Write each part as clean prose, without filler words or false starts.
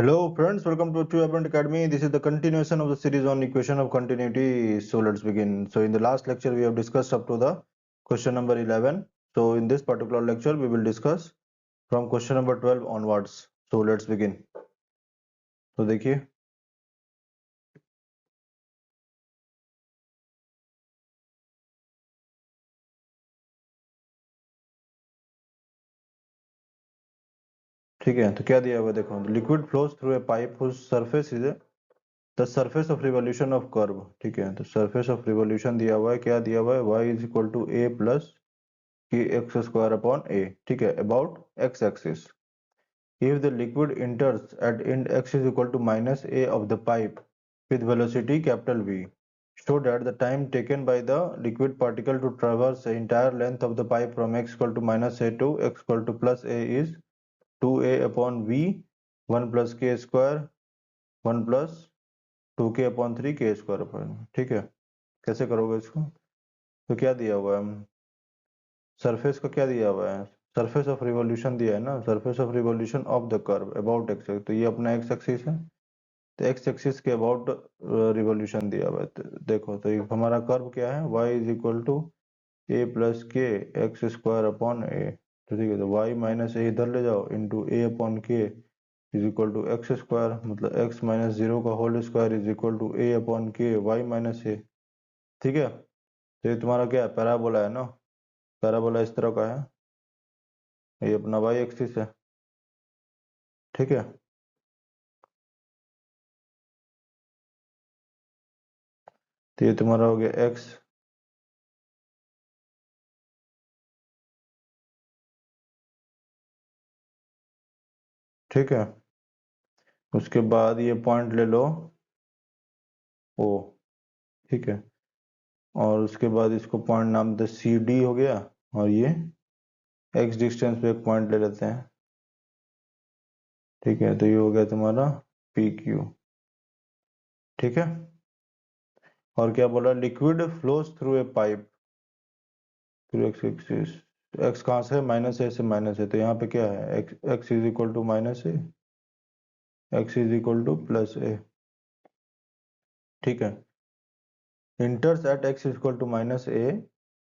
Hello friends, welcome to True Abundant Academy. This is the continuation of the series on equation of continuity. So let's begin. So in the last lecture we have discussed up to the question number 11. So in this particular lecture we will discuss from question number 12 onwards. So let's begin. तो देखिए ठीक है, तो क्या दिया हुआ है देखो, liquid flows through a pipe whose surface is the surface of revolution of curve. ठीक है, तो सरफेस ऑफ रिवोल्यूशन दिया हुआ है, क्या दिया हुआ है, y is equal to a plus k x square upon a। ठीक है, about x axis. If the liquid enters at end x is equal to minus a of the pipe with velocity capital V, show that the time taken by the liquid particle to traverse the entire length of the pipe from x equal to minus a to x equal to plus a is 2a upon V 1 plus k square 1 plus 2k upon 3 k square upon। ठीक है, कैसे करोगे इसको? तो क्या दिया हुआ है, सरफेस का क्या दिया हुआ है, सरफेस ऑफ रिवोल्यूशन दिया है ना, surface of revolution of the curve about x. तो ये अपना एक्स एक्सिस है, तो एक्स एक्सिस के अबाउट रिवोल्यूशन दिया हुआ है। तो देखो, तो ये हमारा कर्व क्या है, y is equal to a plus k x square upon a. तो ठीक है, तो y माइनस ए इधर ले जाओ into a upon k is equal to x square, मतलब x माइनस जीरो का whole square is equal to a upon k y minus a. ठीक है, तो ये तुम्हारा क्या है, पैराबोला है ना, पैराबोला इस तरह का है, ये अपना y एक्सिस है। ठीक है, तो ये तुम्हारा हो गया x। ठीक है, उसके बाद ये पॉइंट ले लो ओ। ठीक है, और उसके बाद इसको पॉइंट नाम दे सी डी हो गया, और ये x डिस्टेंस पे एक पॉइंट ले लेते हैं। ठीक है, तो ये हो गया तुम्हारा पी क्यू। ठीक है, और क्या बोला, liquid flows through a pipe through x axis. X कहाँ से, माइनस ए से माइनस ए, तो यहाँ पे क्या है, X is equal to minus A, X is equal to plus A. ठीक है, enters at x is equal to minus A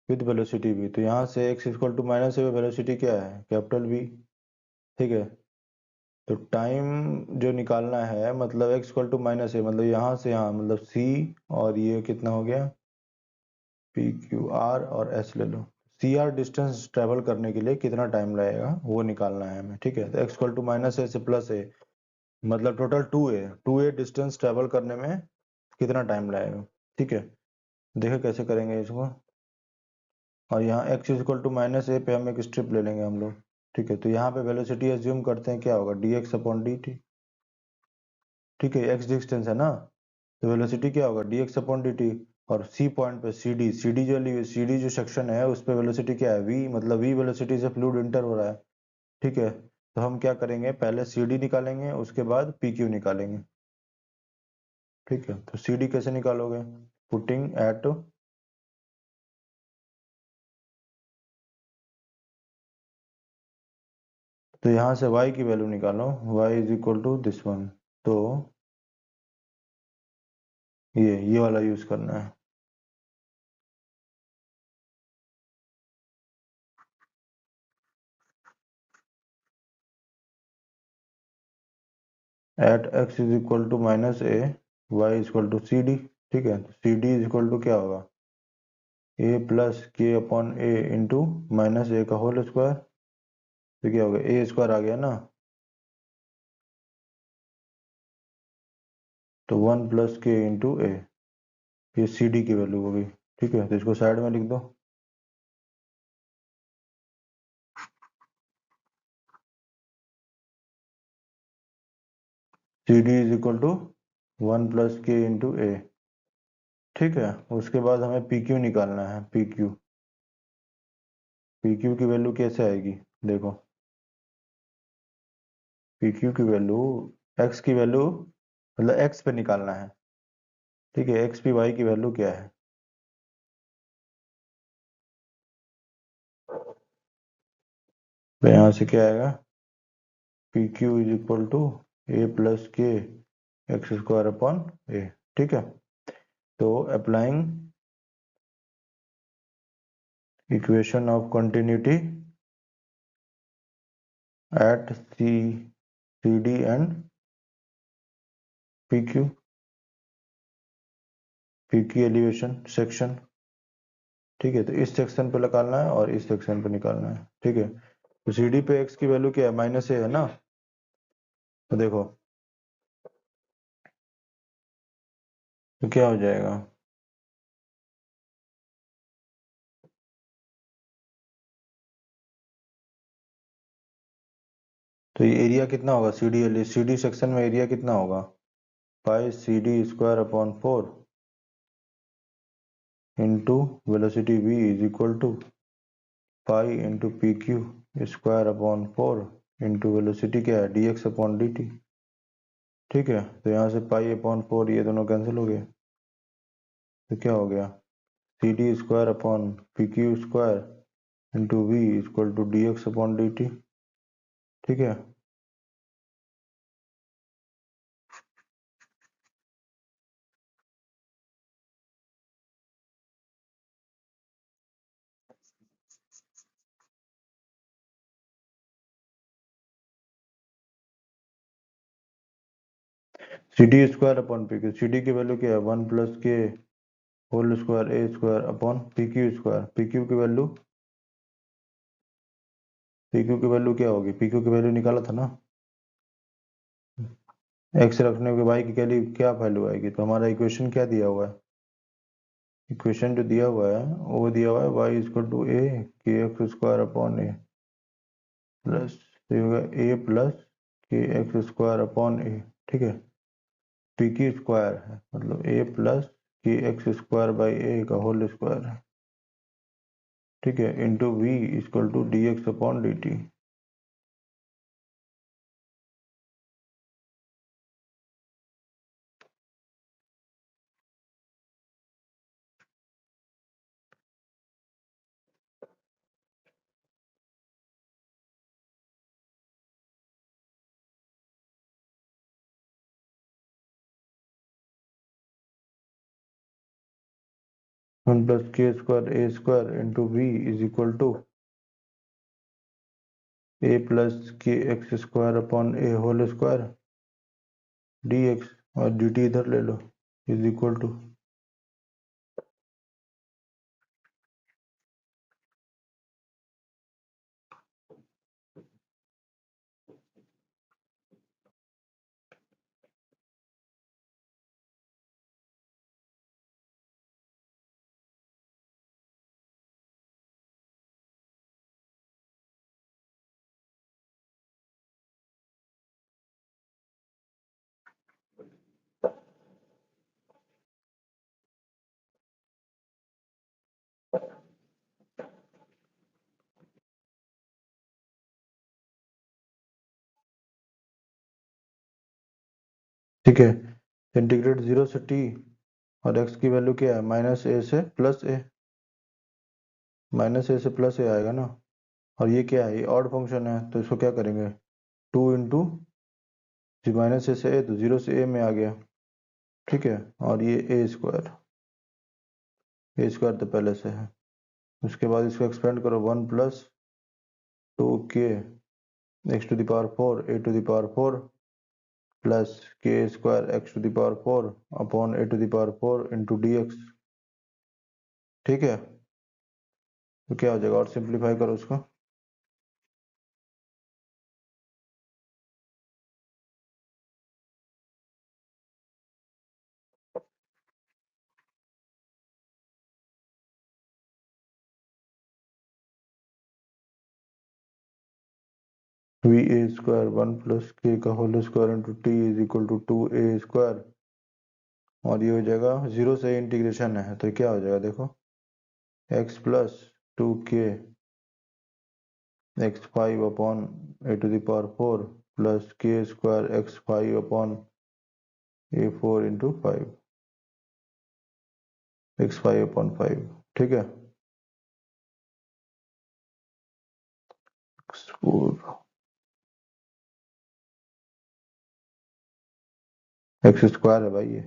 with velocity v। तो यहाँ से x equal to minus A, velocity क्या है, कैपिटल V। ठीक है, तो टाइम जो निकालना है, मतलब x इक्वल टू माइनस ए, मतलब यहाँ से यहाँ, मतलब c, और ये कितना हो गया, पी क्यू आर और s ले लो। सी आर डिस्टेंस ट्रेवल करने के लिए कितना टाइम लगेगा वो निकालना है हमें। ठीक है, तो x इक्वल टू माइनस ए से प्लस ए, मतलब टोटल 2a डिस्टेंस ट्रेवल करने में कितना टाइम लगेगा। ठीक है, देखो कैसे करेंगे इसको, और यहाँ x इक्वल टू माइनस ए पे हम एक स्ट्रिप ले लेंगे हम लोग। ठीक है, तो यहाँ पे वेलोसिटी एज्यूम करते हैं, क्या होगा, dx अपॉन dt। ठीक है, x डिस्टेंस है ना, तो वेलोसिटी क्या होगा, dx अपॉन dt। और c पॉइंट पे CD जो सेक्शन है उस पे वेलोसिटी क्या है, v, मतलब v वेलोसिटी से फ्लूइड इंटर हो रहा है। ठीक है, तो हम क्या करेंगे, पहले CD निकालेंगे, उसके बाद PQ निकालेंगे। ठीक है, तो CD कैसे निकालोगे, पुटिंग एट, तो यहाँ से y की वैल्यू निकालो, y is equal to this one. तो ये वाला यूज करना है। At x is equal to minus a, y is equal to c d. ठीक है, सी डी इज इक्वल टू क्या होगा, a plus k upon a into minus a का होल स्क्वायर। तो क्या होगा, ए स्क्वायर आ गया ना, तो 1 प्लस के इंटू ए, ये सी डी की वैल्यू होगी। ठीक है, तो इसको साइड में लिख दो, c d is equal to 1 plus k into a. ठीक है, उसके बाद हमें पी क्यू निकालना है, पी क्यू की वैल्यू कैसे आएगी, देखो, पी क्यू की वैल्यू, एक्स की वैल्यू, मतलब एक्स पे निकालना है। ठीक है, एक्स पी वाई की वैल्यू क्या है, तो यहाँ से क्या आएगा, p q is equal to a plus k x square upon a. ठीक है, तो applying equation of continuity at c d and p q elevation section. ठीक है, तो इस सेक्शन पे निकालना है और इस सेक्शन पे निकालना है। ठीक है, तो सी डी पे एक्स की वैल्यू क्या है, माइनस ए है ना। तो देखो तो क्या हो जाएगा, तो ये एरिया कितना होगा सी डी सेक्शन में एरिया कितना होगा, pi C D square upon 4 into velocity v is equal to pi into P Q square upon 4 into velocity क्या है D x upon D T. ठीक है, तो यहाँ से पाई अपॉन 4 ये दोनों कैंसिल हो गए, तो क्या हो गया C D square upon P Q square into we equal to D x upon D T. ठीक है, सी D square upon P Q, C D की वैल्यू क्या है 1 प्लस के होल स्क्वायर ए square upon P Q square. P Q की value क्या होगी, P Q की वैल्यू निकाला था ना, एक्स रखने के वाई की क्या वैल्यू आएगी, तो हमारा इक्वेशन क्या दिया हुआ है, इक्वेशन जो दिया हुआ है वो दिया हुआ है Y equal to a k x square upon a plus a plus k x square upon a. ठीक है, पी की स्क्वायर है मतलब a plus k x square by a का होल स्क्वायर है। ठीक है, into we equal to D x upon D t. One plus k square A square into v is equal to a plus k x square upon a whole square d x और d T इधर ले लो is equal to. ठीक है, integrate zero से T और x की value क्या है माइनस ए से प्लस ए, माइनस ए से प्लस ए आएगा ना, और ये क्या है ये ऑड फंक्शन है तो इसको क्या करेंगे 2 इंटू माइनस ए से ए तो जीरो से ए में आ गया। ठीक है, और ये ए स्क्वायर तो पहले से है, उसके बाद इसको एक्सपेंड करो 1 plus 2 k x to the power 4 a to the power 4 plus k square x to the power 4 upon a to the power 4 into d x. ठीक है, तो क्या हो जाएगा और सिंप्लीफाई करो उसको, we a square 1 plus k का whole square into t is equal to 2 a square, और ये हो जाएगा जीरो से इंटीग्रेशन है तो क्या हो जाएगा देखो x plus 2 k x 5 upon a to the power 4 plus k square x 5 upon a 4 into 5 x 5 upon 5। ठीक है, एक्स स्क्वायर है भाई ये,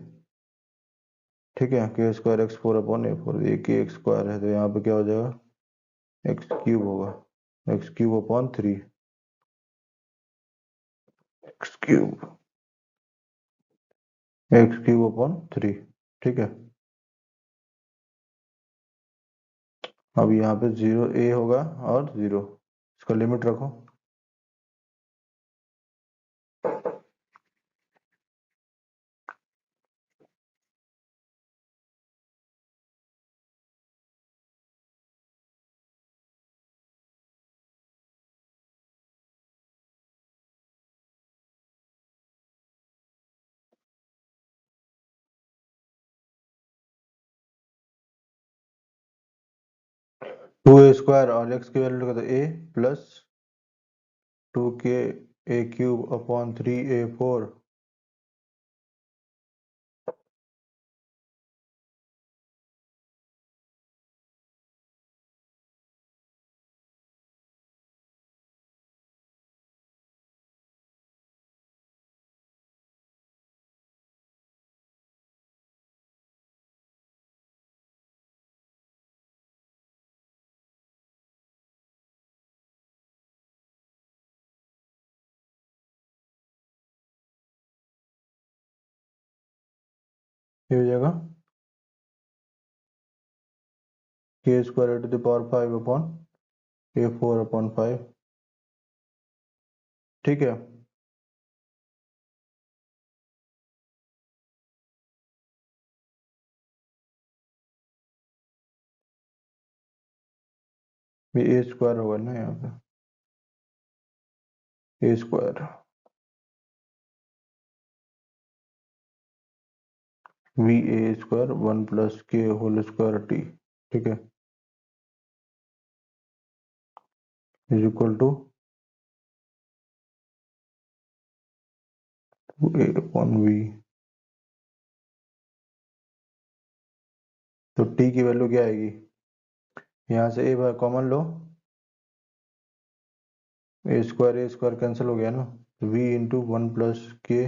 ठीक है। के square x four upon a four, ये के एक्स स्क्वायर है, तो यहाँ पे क्या हो जाएगा, एक्स क्यूब होगा, x cube upon three, x cube, x cube upon three, ठीक है। अब यहाँ पे जीरो ए होगा और जीरो, इसका लिमिट रखो। टू ए स्क्वायर और एक्स की वैल्यू लगा, तो a plus two k a cube upon three a four, ये हो जाएगा k square to the power five upon a four upon five, ठीक है। ये ए स्क्वायर होगा ना यहाँ पे, a square v a square one plus के होल स्क्वायर टी, ठीक है, is equal to a upon v. तो टी की वैल्यू क्या आएगी, यहाँ से ए बार कॉमन लो, ए स्क्वायर कैंसिल हो गया ना, वी इंटू वन प्लस के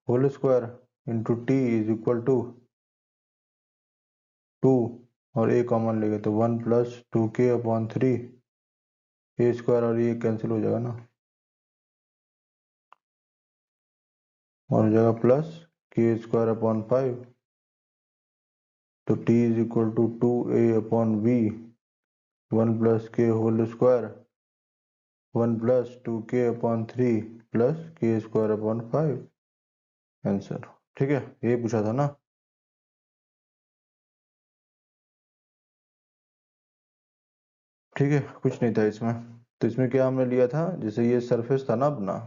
whole square into t is equal to two, और ए कॉमन लेंगे तो one plus two k upon three, a square और ये कैंसिल हो जाएगा ना, और हो जाएगा plus k square upon five, तो t is equal to two a upon v one plus के whole square one plus two k upon three plus k square upon five, answer, ठीक है। ये पूछा था ना, ठीक है, कुछ नहीं था इसमें। तो इसमें क्या हमने लिया था, जैसे ये सरफेस था ना अपना,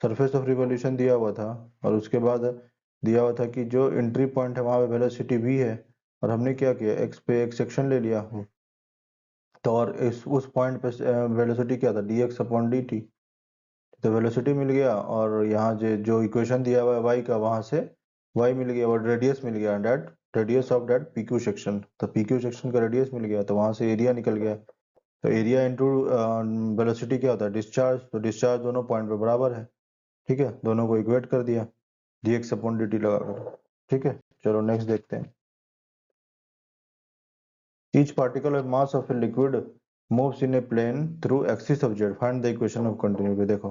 सरफेस ऑफ रिवॉल्यूशन दिया हुआ था, और उसके बाद दिया हुआ था कि जो एंट्री पॉइंट है वहां पे वेलोसिटी v है, और हमने क्या किया, x पे एक सेक्शन ले लिया, तो और इस उस पॉइंट पे वेलोसिटी क्या था, dx अपॉन dt, तो वेलोसिटी मिल गया, और यहाँ जो जो इक्वेशन दिया हुआ है y का, वहां से y मिल गया और रेडियस मिल गया, that radius of that pq section, तो pq सेक्शन का रेडियस मिल गया, तो वहां से एरिया निकल गया। तो एरिया इंटू वेलोसिटी क्या होता है, डिस्चार्ज, तो डिस्चार्ज दोनों पॉइंट पे बराबर है, ठीक है, दोनों को इक्वेट कर दिया dx अपॉन dt लगाकर, ठीक है। चलो नेक्स्ट देखते हैं। Each particle of mass of a liquid moves in a plane through axis of z, find the equation of continuity, देखो,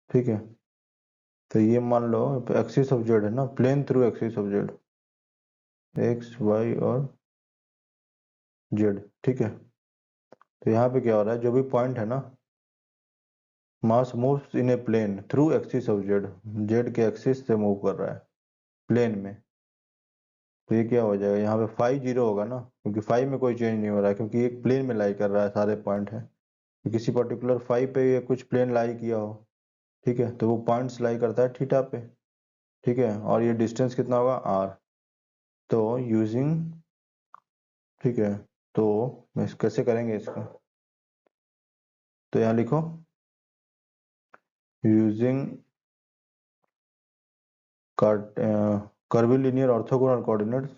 ठीक है। तो ये मान लो एक्सिस ऑफ जेड है ना, plane through axis of z, x y और जेड, ठीक है। तो यहाँ पे क्या हो रहा है, जो भी पॉइंट है ना, mass moves in a plane through axis of z, z के एक्सिस से मूव कर रहा है प्लेन में, तो ये क्या हो जाएगा, यहाँ पे फाइव जीरो होगा ना, क्योंकि फाइव में कोई चेंज नहीं हो रहा है, क्योंकि एक प्लेन में लाई कर रहा है, सारे पॉइंट है, तो किसी पर्टिकुलर फाइव पे ये कुछ प्लेन लाई किया हो, ठीक है, तो वो पॉइंट्स लाई करता है थीटा पे, ठीक है, और ये डिस्टेंस कितना होगा आर, तो यूजिंग, ठीक है, तो कैसे करेंगे इसको, तो यहाँ लिखो, using curvilinear orthogonal coordinates,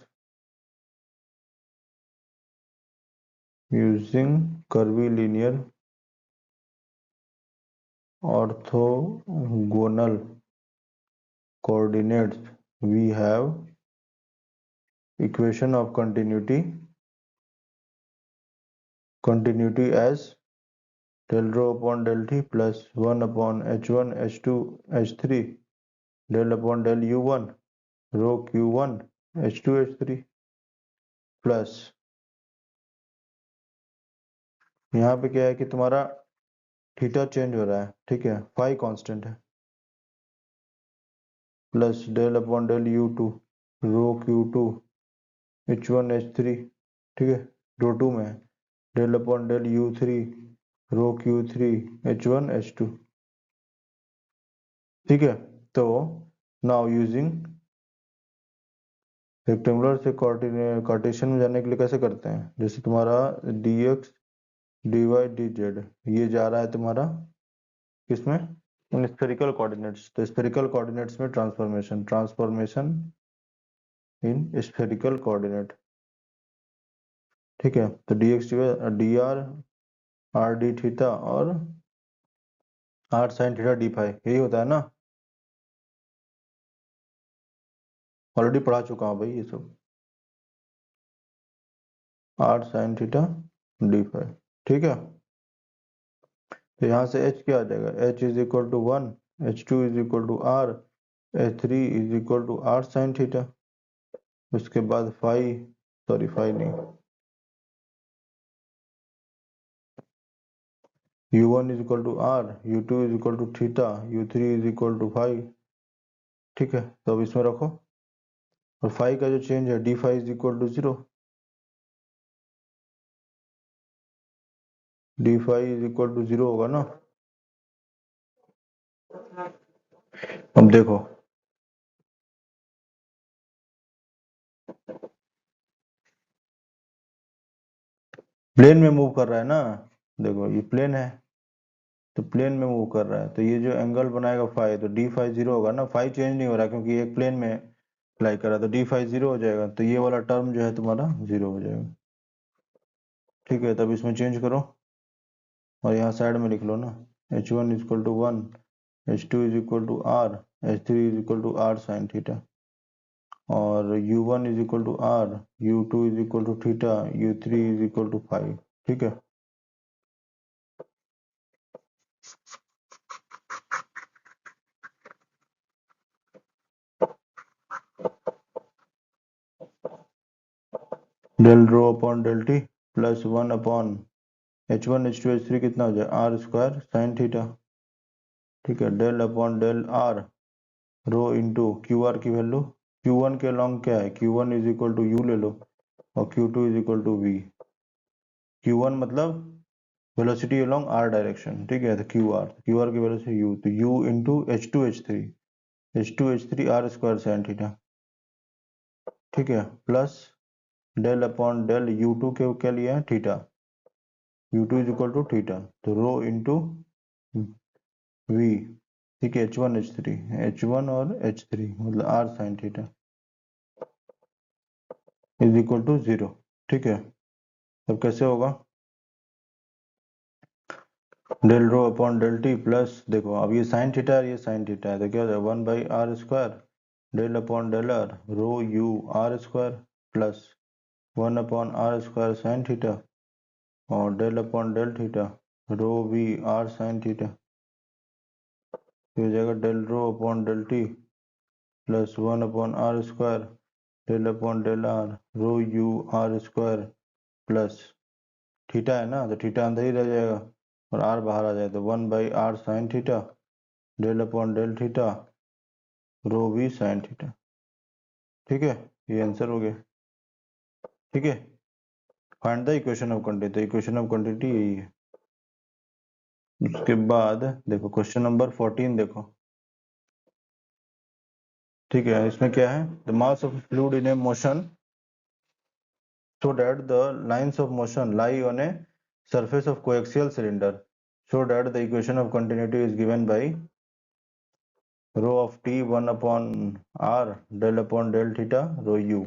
using curvilinear orthogonal coordinates, we have equation of continuity as del rho upon del t plus 1 upon h1 h2 h3 del upon del u1 rho q1 h2 h3 plus यहाँ पे क्या है कि तुम्हारा theta change हो रहा है, ठीक है, फाई कांस्टेंट है, plus del upon del u2 rho q2 h1 h3, ठीक है, रो 2 में है, del upon del u3 rho q3 h1 h2, ठीक है। तो नाउ यूजिंग रेक्टेंगुलर से कार्टेशियन में जाने के लिए कैसे करते हैं, जैसे तुम्हारा dx dy dz ये जा रहा है तुम्हारा किसमें, इन स्फेरिकल कोऑर्डिनेट्स, तो स्फेरिकल कोऑर्डिनेट्स में ट्रांसफॉर्मेशन इन स्फेरिकल कोऑर्डिनेट, ठीक है। तो dx dy dr r d theta और r sin theta d phi, यही होता है ना, ऑलरेडी पढ़ा चुका हूँ भाई ये सब, r sin theta d phi, ठीक है। तो यहाँ से h क्या आ जाएगा, h is equal to 1, h2 is equal to r, h3 is equal to r sin theta, उसके बाद फाई, सॉरी फाई नहीं, u1 is equal to r, u2 is equal to theta, u3 is equal to phi, ठीक है। तो अब इसमें रखो, और फाई का जो चेंज है d phi is equal to 0, d phi is equal to 0 होगा ना। अब देखो प्लेन में मूव कर रहा है ना, देखो ये प्लेन है तो प्लेन में मूव कर रहा है, तो ये जो एंगल बनाएगा फाई, तो डी फाई 0 होगा ना, फाई चेंज नहीं हो रहा क्योंकि एक प्लेन में लाई कर रहा है, तो डी फाई 0 हो जाएगा, तो ये वाला टर्म जो है तुम्हारा 0 हो जाएगा, ठीक है। तब इसमें चेंज करो और यहाँ साइड में लिख लो ना, h1 is equal to 1, h2 is equal to r, h3 is equal to r sin theta, और u1 is equal to r, u2 is equal to theta, u3 is equal to phi, ठीक है। Del rho upon del t plus 1 upon h1 h2 h3 कितना हो जाए r square sine theta, ठीक है, del upon del r rho into Q R की value, q1 के long क्या है, q1 is equal to u ले लो और q2 is equal to v, q1 मतलब वेलोसिटी अलोंग r डायरेक्शन, ठीक है, तो क्यू आर की वैल्यू से u, तो u into h2 h3 r square sine theta, ठीक है, plus del upon del u2 के क्या लिया है theta, u2 is equal to theta, तो रो इंटू v, ठीक है, h1 और h3 मतलब r sine theta is equal to 0, ठीक है। तब कैसे होगा, del rho upon del t plus, देखो अब ये साइन थीटा है, ये साइन थीटा है, तो क्या हो जाएगा 1 by r square del upon del r rho u r square plus 1 upon r square sine theta और del upon del theta rho v r sine theta, तो हो जाएगा del rho upon del t plus 1 upon r square del upon del r rho u r square plus theta है ना, तो theta अंदर ही रह जाएगा और आर बाहर आ जाए, तो 1 by r sine theta del upon del theta rho v sine theta, ठीक है, ये आंसर हो गया, ठीक है। Find the equation of quantity, तो इक्वेशन ऑफ क्वांटिटी यही है। उसके बाद देखो क्वेश्चन नंबर 14 देखो, ठीक है, इसमें क्या है, the mass of fluid in A motion so that the lines of motion lie on a surface of coaxial cylinder, so that the equation of continuity is given by rho of t 1 upon r del upon del theta rho u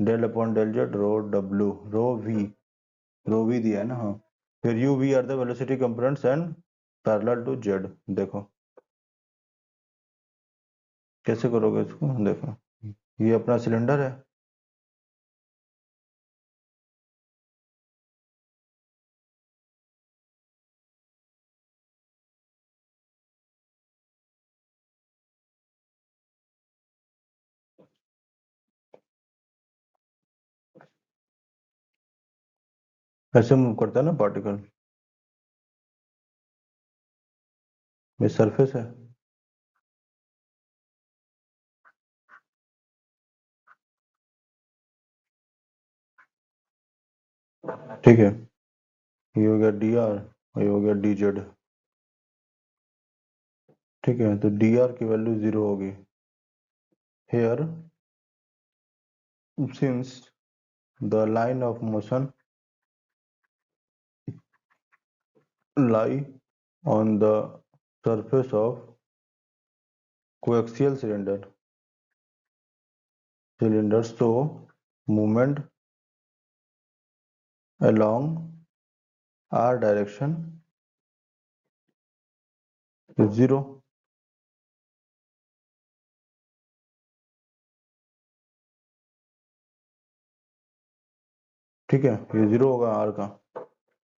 del upon del z rho w rho v दिया है ना, हाँ, फिर u v are the velocity components and parallel to z. देखो कैसे करोगे इसको, देखो ये अपना सिलेंडर है, ऐसे मूव करता है ना पार्टिकल, ये सरफेस है। ठीक है, ये हो गया डी आर और ये हो गया डी जेड। ठीक है, तो डी आर की वैल्यू 0 होगी। Here since the line of motion lie on the surface of coaxial cylinder, so movement along r direction is 0। ठीक है, ये 0 होगा r का।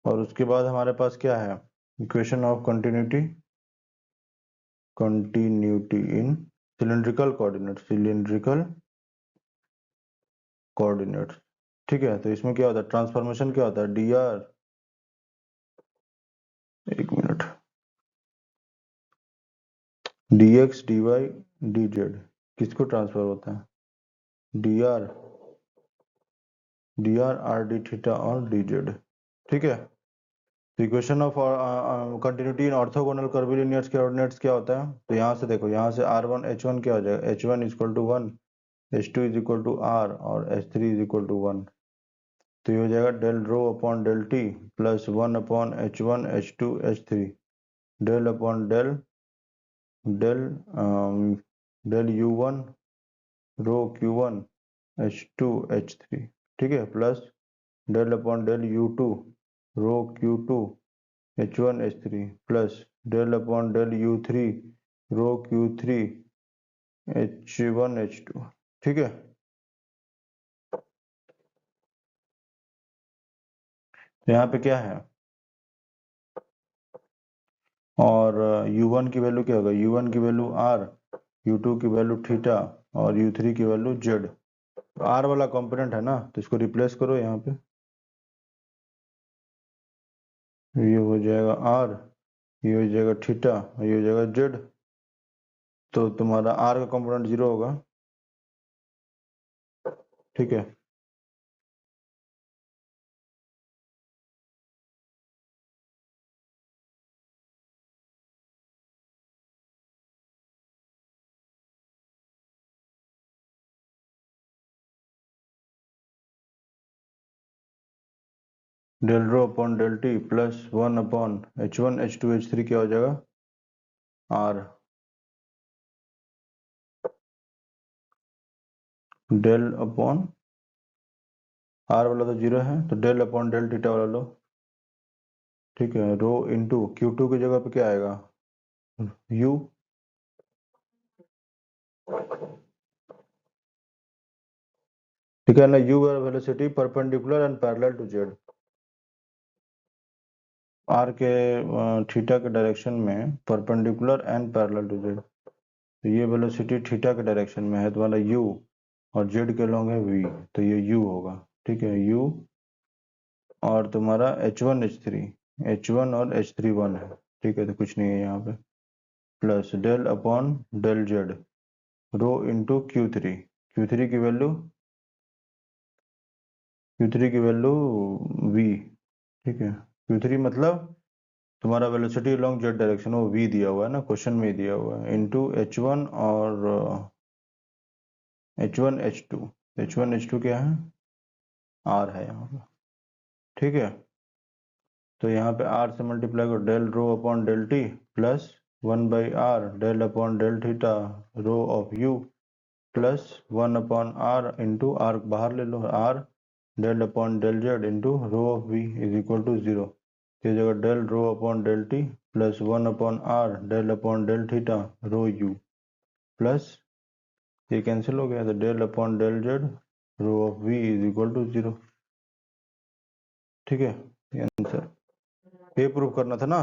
और उसके बाद हमारे पास क्या है, equation of continuity in cylindrical coordinates. ठीक है, तो इसमें क्या होता है, ट्रांसफॉर्मेशन क्या होता है, डी आर, एक मिनट, d x d y d z किसको ट्रांसफर होता है, d r r d theta और डी जेड। ठीक है, तो equation of continuity in orthogonal curvilinears के कोऑर्डिनेट्स क्या होता है, तो यहाँ से देखो, यहाँ से r1 h1 क्या हो जाएगा, h1 equal to 1, h2 is equal to r और h3 इज इक्वल टू 1। तो ये हो जाएगा del rho upon del t plus 1 upon h1 h2 h3 del upon del del del u1 rho q1 h2 h3। ठीक है, plus del upon del u2 rho q2 h1 h3 plus del upon del u3 rho q3 h1 h2। ठीक है, तो यहाँ पे क्या है, और u1 की वैल्यू क्या होगा, u1 की वैल्यू r, u2 की वैल्यू थीटा और u3 की वैल्यू z। r वाला कंपोनेंट है ना, तो इसको रिप्लेस करो यहाँ पे, ये हो जाएगा r, ये हो जाएगा थीटा और ये हो जाएगा z। तो तुम्हारा r का कंपोनेंट 0 होगा। ठीक है, del rho upon del t plus 1 upon h1 h2 h3 क्या हो जाएगा, r डेल अपॉन r वाला तो 0 है, तो डेल अपॉन डेल थीटा वाला लो। ठीक है, रो इंटू Q2 की जगह पे क्या आएगा, u। ठीक है ना, u velocity perpendicular and parallel to z, r के थीटा के डायरेक्शन में perpendicular and parallel to z। तो ये वेलोसिटी थीटा के डायरेक्शन में है तुम्हारा u और z के लॉन्ग है v, तो ये u होगा। ठीक है, u और तुम्हारा h1 h3, h1 और h3 1 है। ठीक है, तो कुछ नहीं है यहाँ पे, plus del upon del z rho into Q3, Q3 की वैल्यू v। ठीक है, Q3 मतलब तुम्हारा वेलोसिटी लॉन्ग जेड डायरेक्शन, वो v दिया हुआ है ना, क्वेश्चन में ही दिया हुआ है, इंटू h1 और h1 h2, h1 h2 क्या है, r है यहाँ पे। ठीक है, तो यहाँ पे r से मल्टीप्लाई करो, del rho upon del t plus 1/r del upon del theta rho of u plus 1 upon r into r बाहर ले लो, r del upon del z into rho of v is equal to 0। की जगह del rho upon del t plus 1 upon r del upon del theta rho u plus ये cancel हो गया तो del upon del z rho of we is equal to 0। ठीक है, ये answer ये प्रूव करना था ना।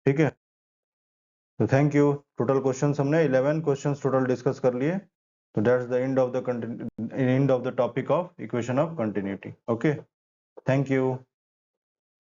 ठीक है, तो थैंक यू। टोटल क्वेश्चंस हमने 11 क्वेश्चंस टोटल डिस्कस कर लिए। तो that's the end of the topic of equation of continuity. Okay, thank you.